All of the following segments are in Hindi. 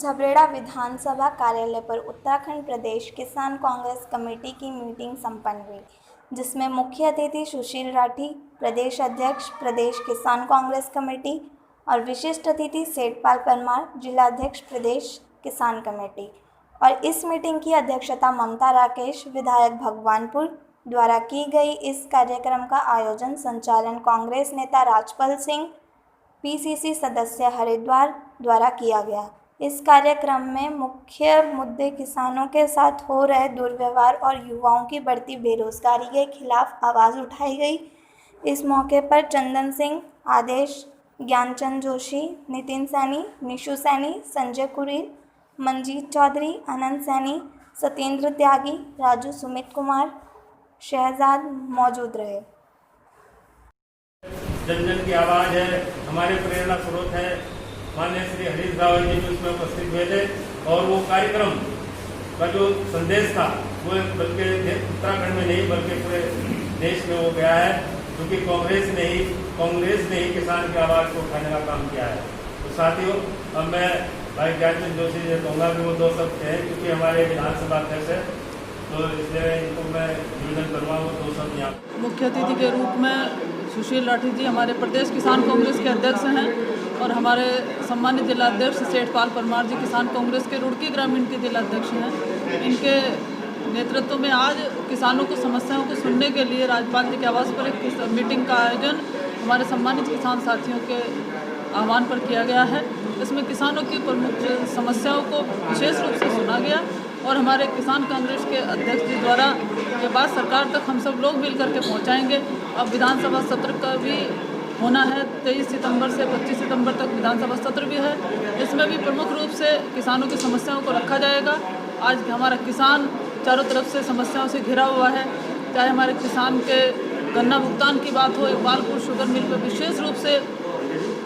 झबरेड़ा विधानसभा कार्यालय पर उत्तराखंड प्रदेश किसान कांग्रेस कमेटी की मीटिंग संपन्न हुई, जिसमें मुख्य अतिथि सुशील राठी, प्रदेश अध्यक्ष प्रदेश किसान कांग्रेस कमेटी और विशिष्ट अतिथि सेठपाल परमार, जिला अध्यक्ष प्रदेश किसान कमेटी। और इस मीटिंग की अध्यक्षता ममता राकेश, विधायक भगवानपुर द्वारा की गई। इस कार्यक्रम का आयोजन संचालन कांग्रेस नेता राजपाल सिंह, पीसीसी सदस्य हरिद्वार द्वारा किया गया। इस कार्यक्रम में मुख्य मुद्दे किसानों के साथ हो रहे दुर्व्यवहार और युवाओं की बढ़ती बेरोजगारी के खिलाफ आवाज़ उठाई गई। इस मौके पर चंदन सिंह, आदेश, ज्ञानचंद जोशी, नितिन सैनी, निशु सैनी, संजय कुरील, मंजीत चौधरी, आनंद सैनी, सत्येंद्र त्यागी, राजू सुमित कुमार, शहजाद मौजूद रहे। जन जन की आवाज़ है, हमारे प्रेरणा स्रोत है। माननीय श्री हरीश रावत जी भी उसमें उपस्थित हुए थे और वो कार्यक्रम का जो संदेश था वो बल्कि उत्तराखंड में नहीं बल्कि पूरे देश में वो गया है, क्योंकि कांग्रेस ने ही किसान की आवाज़ को उठाने का काम किया है। तो साथियों, अब मैं भाई ज्ञानचंद जोशी जी कहूँगा कि वो दो शब्द कहें, क्योंकि हमारे विधानसभा अध्यक्ष है, तो इसलिए इनको मैं निवेदन करूँगा वो दो शब्द यहाँ। मुख्य अतिथि के रूप में सुशील राठी जी हमारे प्रदेश किसान कांग्रेस के अध्यक्ष हैं और हमारे सम्मानित जिला अध्यक्ष सेठपाल परमार जी किसान कांग्रेस के रुड़की ग्रामीण के जिला अध्यक्ष हैं। इनके नेतृत्व में आज किसानों को समस्याओं को सुनने के लिए राज्यपाल जी के आवास पर एक मीटिंग का आयोजन हमारे सम्मानित किसान साथियों के आह्वान पर किया गया है। इसमें किसानों की प्रमुख समस्याओं को विशेष रूप से सुना गया और हमारे किसान कांग्रेस के अध्यक्ष जी द्वारा ये बात सरकार तक हम सब लोग मिल करके पहुंचाएंगे। अब विधानसभा सत्र का भी होना है, 23 सितंबर से 25 सितंबर तक विधानसभा सत्र भी है। इसमें भी प्रमुख रूप से किसानों की समस्याओं को रखा जाएगा। आज हमारा किसान चारों तरफ से समस्याओं से घिरा हुआ है, चाहे हमारे किसान के गन्ना भुगतान की बात हो, इकबालपुर शुगर मिल पर विशेष रूप से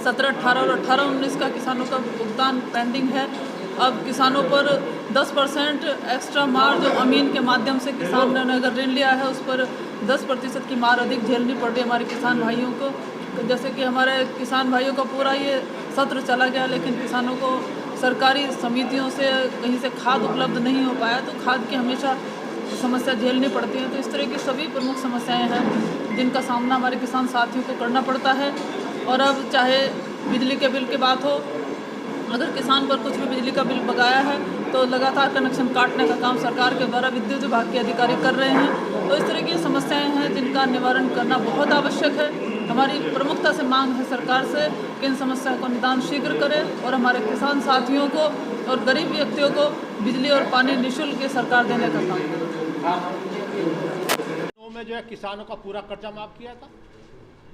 17, 18 और 18-19 का किसानों का भुगतान पेंडिंग है। अब किसानों पर 10% एक्स्ट्रा मार जो अमीन के माध्यम से किसान ने अगर ऋण लिया है उस पर 10% की मार अधिक झेलनी पड़ रही है हमारे किसान भाइयों को। जैसे कि हमारे किसान भाइयों का पूरा ये सत्र चला गया, लेकिन किसानों को सरकारी समितियों से कहीं से खाद उपलब्ध नहीं हो पाया, तो खाद की हमेशा समस्या झेलनी पड़ती है। तो इस तरह की सभी प्रमुख समस्याएं हैं जिनका सामना हमारे किसान साथियों को करना पड़ता है। और अब चाहे बिजली के बिल की बात हो, अगर किसान पर कुछ भी बिजली का बिल बकाया है तो लगातार कनेक्शन काटने का काम सरकार के द्वारा विद्युत विभाग के अधिकारी कर रहे हैं। तो इस तरह की समस्याएं हैं जिनका निवारण करना बहुत आवश्यक है। हमारी प्रमुखता से मांग है सरकार से कि इन समस्याओं को निदान शीघ्र करे और हमारे किसान साथियों को और गरीब व्यक्तियों को बिजली और पानी निःशुल्क सरकार देने का काम करे। में जो है किसानों का पूरा कर्जा माफ किया था,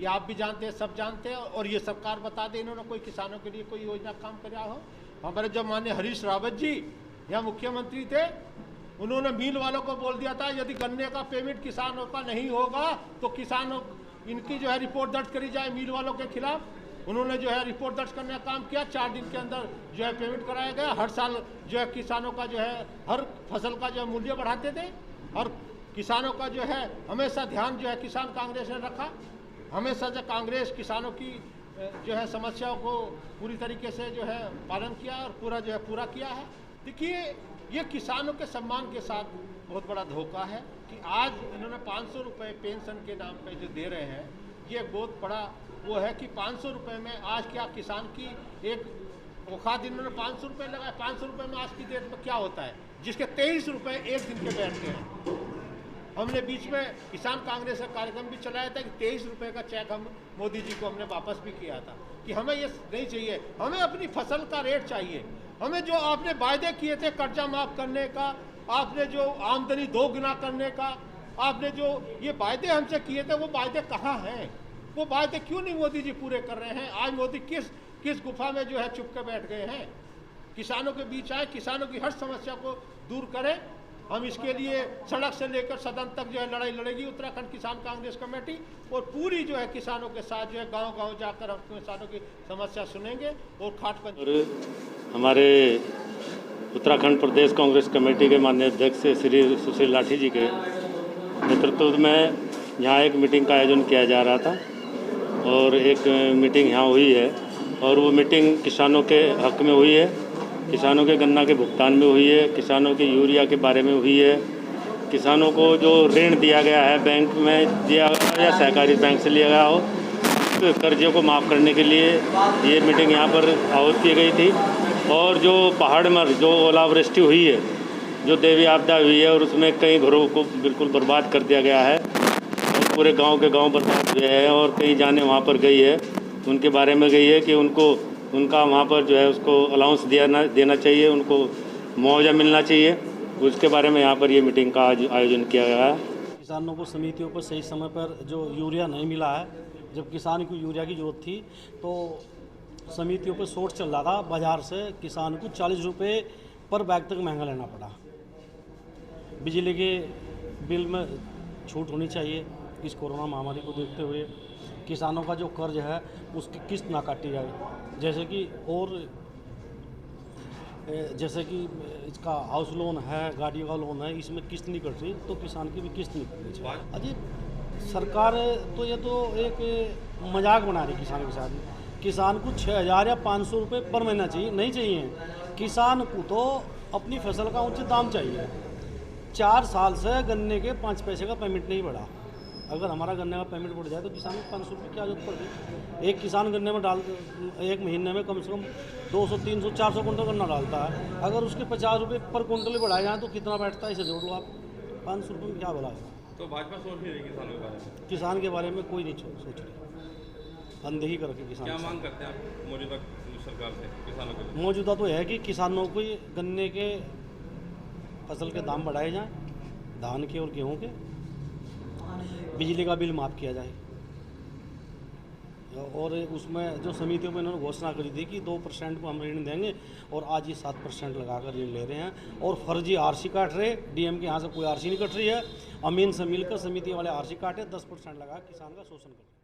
ये आप भी जानते हैं, सब जानते हैं, और ये सरकार बता दे इन्होंने कोई किसानों के लिए कोई योजना काम कराया हो। हमारे जब माननीय हरीश रावत जी यहाँ मुख्यमंत्री थे, उन्होंने मिल वालों को बोल दिया था यदि गन्ने का पेमेंट किसानों का नहीं होगा तो किसानों इनकी जो है रिपोर्ट दर्ज करी जाए मिल वालों के खिलाफ। उन्होंने जो है रिपोर्ट दर्ज करने का काम किया, 4 दिन के अंदर जो है पेमेंट कराया गया। हर साल जो है किसानों का जो है हर फसल का जो है मूल्य बढ़ाते थे और किसानों का जो है हमेशा ध्यान जो है किसान कांग्रेस ने रखा। हमेशा जो कांग्रेस किसानों की जो है समस्याओं को पूरी तरीके से जो है पालन किया और पूरा किया है। देखिए, ये किसानों के सम्मान के साथ बहुत बड़ा धोखा है कि आज इन्होंने 500 रुपये पेंशन के नाम पे जो दे रहे हैं, ये बहुत बड़ा वो है कि 500 रुपये में आज क्या किसान की एक औकात इन्होंने 500 रुपये लगाए। 500 रुपये में आज की डेट में क्या होता है, जिसके 23 रुपये एक दिन के बैठते हैं। हमने बीच में किसान कांग्रेस का कार्यक्रम भी चलाया था कि 23 रुपये का चेक हम मोदी जी को हमने वापस भी किया था कि हमें ये नहीं चाहिए, हमें अपनी फसल का रेट चाहिए। हमें जो आपने वायदे किए थे कर्जा माफ करने का, आपने जो आमदनी 2 गुना करने का, आपने जो ये वायदे हमसे किए थे, वो वायदे कहाँ हैं? वो वायदे क्यों नहीं मोदी जी पूरे कर रहे हैं? आज मोदी किस गुफा में जो है चुप के बैठ गए हैं? किसानों के बीच आए, किसानों की हर समस्या को दूर करें। हम इसके लिए सड़क से लेकर सदन तक जो है लड़ाई लड़ेगी उत्तराखंड किसान कांग्रेस कमेटी, और पूरी जो है किसानों के साथ जो है गांव-गांव जाकर हम किसानों की समस्या सुनेंगे और खाट हमारे उत्तराखंड प्रदेश कांग्रेस कमेटी के माननीय अध्यक्ष श्री सुशील राठी जी के नेतृत्व में यहाँ एक मीटिंग का आयोजन किया जा रहा था और एक मीटिंग यहाँ हुई है और वो मीटिंग किसानों के हक में हुई है। किसानों के गन्ना के भुगतान में हुई है, किसानों के यूरिया के बारे में हुई है, किसानों को जो ऋण दिया गया है बैंक में दिया गया या सहकारी बैंक से लिया गया हो, तो कर्जे को माफ़ करने के लिए ये मीटिंग यहाँ पर आहूत की गई थी। और जो पहाड़ में जो ओलावृष्टि हुई है, जो देवी आपदा हुई है और उसमें कई घरों को बिल्कुल बर्बाद कर दिया गया है और पूरे गांव के गांव बर्बाद हुए हैं और कई जाने वहाँ पर गई है, उनके बारे में गई है कि उनका वहाँ पर जो है उसको अलाउंस देना चाहिए, उनको मुआवजा मिलना चाहिए। उसके बारे में यहाँ पर ये मीटिंग का आज आयोजन किया गया है। किसानों को समितियों पर सही समय पर जो यूरिया नहीं मिला है, जब किसान को यूरिया की ज़रूरत थी तो समितियों पर शॉर्ट चल रहा था, बाज़ार से किसान को 40 रुपये पर बैग तक महंगा लेना पड़ा। बिजली के बिल में छूट होनी चाहिए। इस कोरोना महामारी को देखते हुए किसानों का जो कर्ज है उसकी किस्त ना काटी जाए, जैसे कि इसका हाउस लोन है, गाड़ियों का लोन है, इसमें किस्त नहीं कट रही तो किसान की भी किस्त नहीं कटनी चाहिए। अजी सरकार तो ये तो एक मजाक बना रही किसान के साथ। किसान को 6,000 या 500 रुपये पर महीना चाहिए, नहीं चाहिए। किसान को तो अपनी फसल का उचित दाम चाहिए। 4 साल से गन्ने के 5 पैसे का पेमेंट नहीं बढ़ा। अगर हमारा गन्ने का पेमेंट बढ़ जाए तो किसान को 500 रुपये की क्या जरूरत पड़ेगी। एक किसान गन्ने में एक महीने में कम से कम 200, 300, 400 कुंटल गन्ना डालता है। अगर उसके 50 रुपये पर कुंटल बढ़ाए जाए तो कितना बैठता है, इसे जोड़ लो आप। 500 रुपये में क्या बोला है? तो भाजपा सोच नहीं रही किसानों के बारे में? किसान के बारे में कोई नहीं सोच रही, अनदेखी करके किसान। क्या मांग करते हैं आप मौजूदा सरकार से किसानों के लिए? मौजूदा तो है कि किसानों को गन्ने के फसल के दाम बढ़ाए जाएं, धान के और गेहूं के। बिजली का बिल माफ़ किया जाए और उसमें जो समितियों में इन्होंने घोषणा करी थी कि 2% को हम ऋण देंगे और आज ये 7% लगाकर ऋण ले रहे हैं और फर्जी आरसी काट रहे। डीएम के यहाँ से कोई आरसी नहीं कट रही है, अमीन से मिलकर समिति वाले आरसी काटे 10% लगा किसान का शोषण कर रहे हैं।